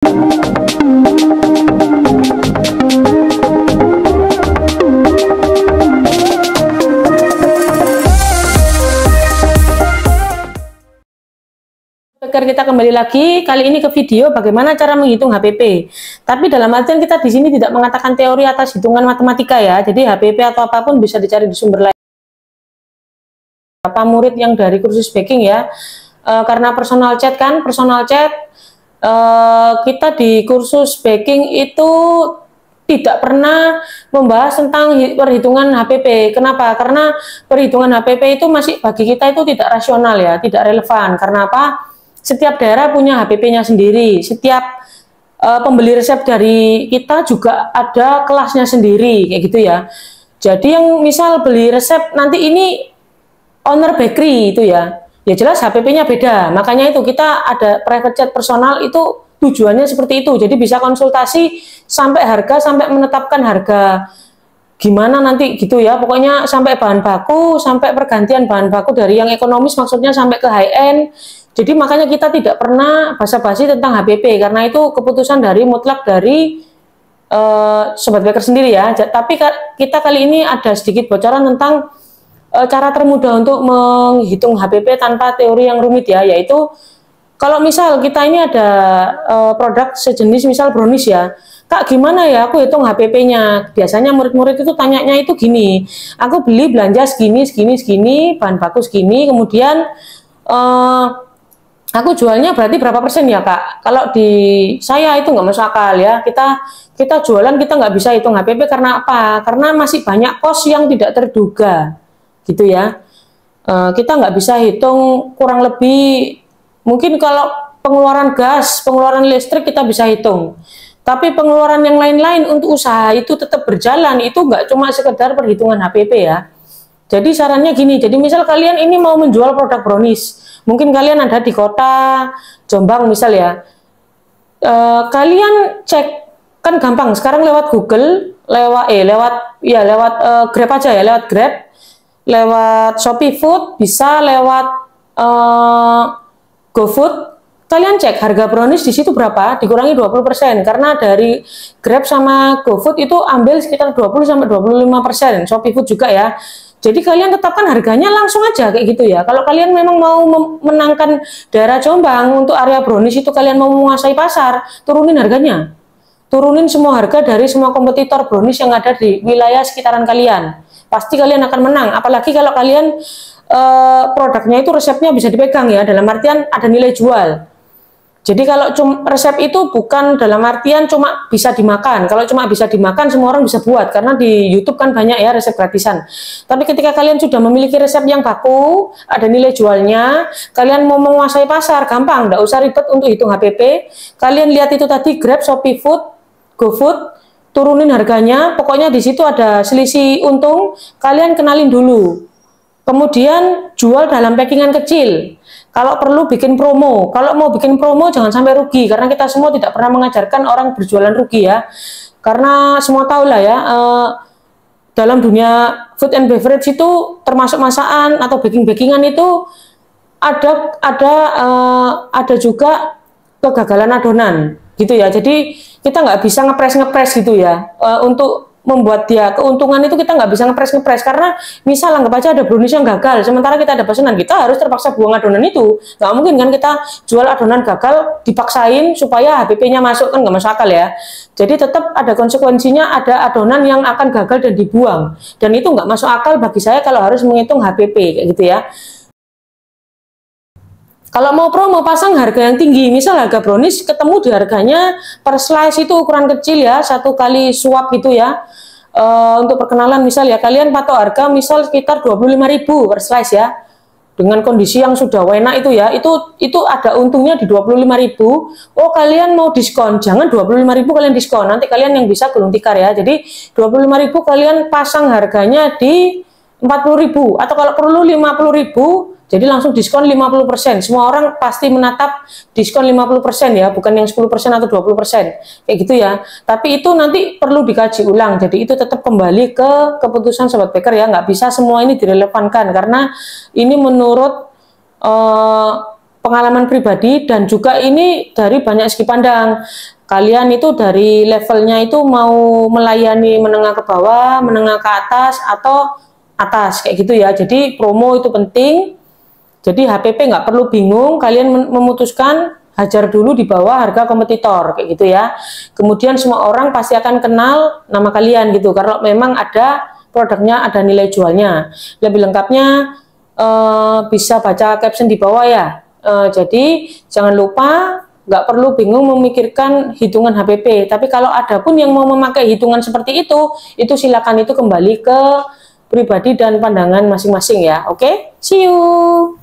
Kita kembali lagi kali ini ke video bagaimana cara menghitung HPP. Tapi dalam artian kita di sini tidak mengatakan teori atas hitungan matematika ya. Jadi HPP atau apapun bisa dicari di sumber lain. Berapa murid yang dari kursus baking ya? Karena personal chat kan, kita di kursus baking itu tidak pernah membahas tentang perhitungan HPP. Kenapa? Karena perhitungan HPP itu masih bagi kita itu tidak rasional ya, tidak relevan. Karena apa? Setiap daerah punya HPP-nya sendiri. Setiap pembeli resep dari kita juga ada kelasnya sendiri, kayak gitu ya. Jadi yang misal beli resep nanti ini owner bakery itu ya, ya jelas HPP-nya beda. Makanya itu kita ada private chat personal itu tujuannya seperti itu. Jadi bisa konsultasi sampai harga, sampai menetapkan harga gimana nanti gitu ya. Pokoknya sampai bahan baku, sampai pergantian bahan baku dari yang ekonomis maksudnya sampai ke high end. Jadi makanya kita tidak pernah basa-basi tentang HPP karena itu keputusan dari mutlak dari Sobat Baker sendiri ya. Tapi kita kali ini ada sedikit bocoran tentang cara termudah untuk menghitung HPP tanpa teori yang rumit ya, yaitu kalau misal kita ini ada produk sejenis misal brownies ya, Kak gimana ya aku hitung HPP-nya? Biasanya murid-murid itu tanyanya itu gini, aku beli belanja segini, bahan baku segini, kemudian aku jualnya berarti berapa persen ya Kak? Kalau di saya itu nggak masuk akal ya, kita jualan kita nggak bisa hitung HPP karena apa? Karena masih banyak kos yang tidak terduga gitu ya. Kita nggak bisa hitung kurang lebih, mungkin kalau pengeluaran gas, pengeluaran listrik kita bisa hitung, tapi pengeluaran yang lain-lain untuk usaha itu tetap berjalan, itu nggak cuma sekedar perhitungan HPP ya. Jadi sarannya gini, jadi misal kalian ini mau menjual produk brownies, mungkin kalian ada di kota Jombang misal ya, kalian cek, kan gampang sekarang lewat Google, lewat Grab aja ya, lewat Grab, lewat Shopee Food, bisa lewat GoFood, kalian cek harga brownies di situ berapa, dikurangi 20%, karena dari Grab sama GoFood itu ambil sekitar 20-25%, Shopee Food juga ya. Jadi kalian tetapkan harganya langsung aja kayak gitu ya. Kalau kalian memang mau menangkan daerah Jombang untuk area brownies itu, kalian mau menguasai pasar, turunin harganya. Turunin semua harga dari semua kompetitor brownies yang ada di wilayah sekitaran kalian. Pasti kalian akan menang, apalagi kalau kalian produknya itu resepnya bisa dipegang ya, dalam artian ada nilai jual. Jadi kalau resep itu bukan dalam artian cuma bisa dimakan. Kalau cuma bisa dimakan semua orang bisa buat, karena di YouTube kan banyak ya resep gratisan. Tapi ketika kalian sudah memiliki resep yang baku, ada nilai jualnya, kalian mau menguasai pasar, gampang, nggak usah ribet untuk hitung HPP. Kalian lihat itu tadi Grab, Shopee Food, GoFood, turunin harganya, pokoknya di situ ada selisih untung, kalian kenalin dulu. Kemudian jual dalam packingan kecil. Kalau perlu bikin promo. Kalau mau bikin promo jangan sampai rugi, karena kita semua tidak pernah mengajarkan orang berjualan rugi ya. Karena semua tahu lah ya, dalam dunia food and beverage itu termasuk masakan atau baking-bakingan itu ada juga kegagalan adonan gitu ya. Jadi kita nggak bisa ngepres gitu ya, untuk membuat dia keuntungan itu kita nggak bisa ngepres karena misal anggap aja ada brownies yang gagal, sementara kita ada pesanan, kita harus terpaksa buang adonan itu. Nggak mungkin kan kita jual adonan gagal dipaksain supaya HPP-nya masuk, kan nggak masuk akal ya. Jadi tetap ada konsekuensinya, ada adonan yang akan gagal dan dibuang, dan itu nggak masuk akal bagi saya kalau harus menghitung HPP kayak gitu ya. Kalau mau promo pasang harga yang tinggi, misal harga brownies ketemu di harganya per slice itu ukuran kecil ya, 1 kali suap gitu ya. Untuk perkenalan misal ya, kalian patok harga misal sekitar 25.000 per slice ya. Dengan kondisi yang sudah enak itu ya, itu ada untungnya di 25.000. Oh kalian mau diskon, jangan 25.000 kalian diskon, nanti kalian yang bisa gulung tikar ya. Jadi 25.000 kalian pasang harganya di 40.000, atau kalau perlu 50.000. Jadi langsung diskon 50%. Semua orang pasti menatap diskon 50% ya, bukan yang 10% atau 20%. Kayak gitu ya. Tapi itu nanti perlu dikaji ulang. Jadi itu tetap kembali ke keputusan Sobat Baker ya. Nggak bisa semua ini direlevankan, karena ini menurut pengalaman pribadi dan juga ini dari banyak segi pandang. Kalian itu dari levelnya itu mau melayani menengah ke bawah, menengah ke atas, atau atas kayak gitu ya. Jadi promo itu penting. Jadi HPP nggak perlu bingung, kalian memutuskan hajar dulu di bawah harga kompetitor kayak gitu ya. Kemudian semua orang pasti akan kenal nama kalian gitu, kalau memang ada produknya, ada nilai jualnya. Lebih lengkapnya bisa baca caption di bawah ya. Jadi jangan lupa, nggak perlu bingung memikirkan hitungan HPP. Tapi kalau ada pun yang mau memakai hitungan seperti itu silakan, itu kembali ke pribadi dan pandangan masing-masing ya. Oke, see you.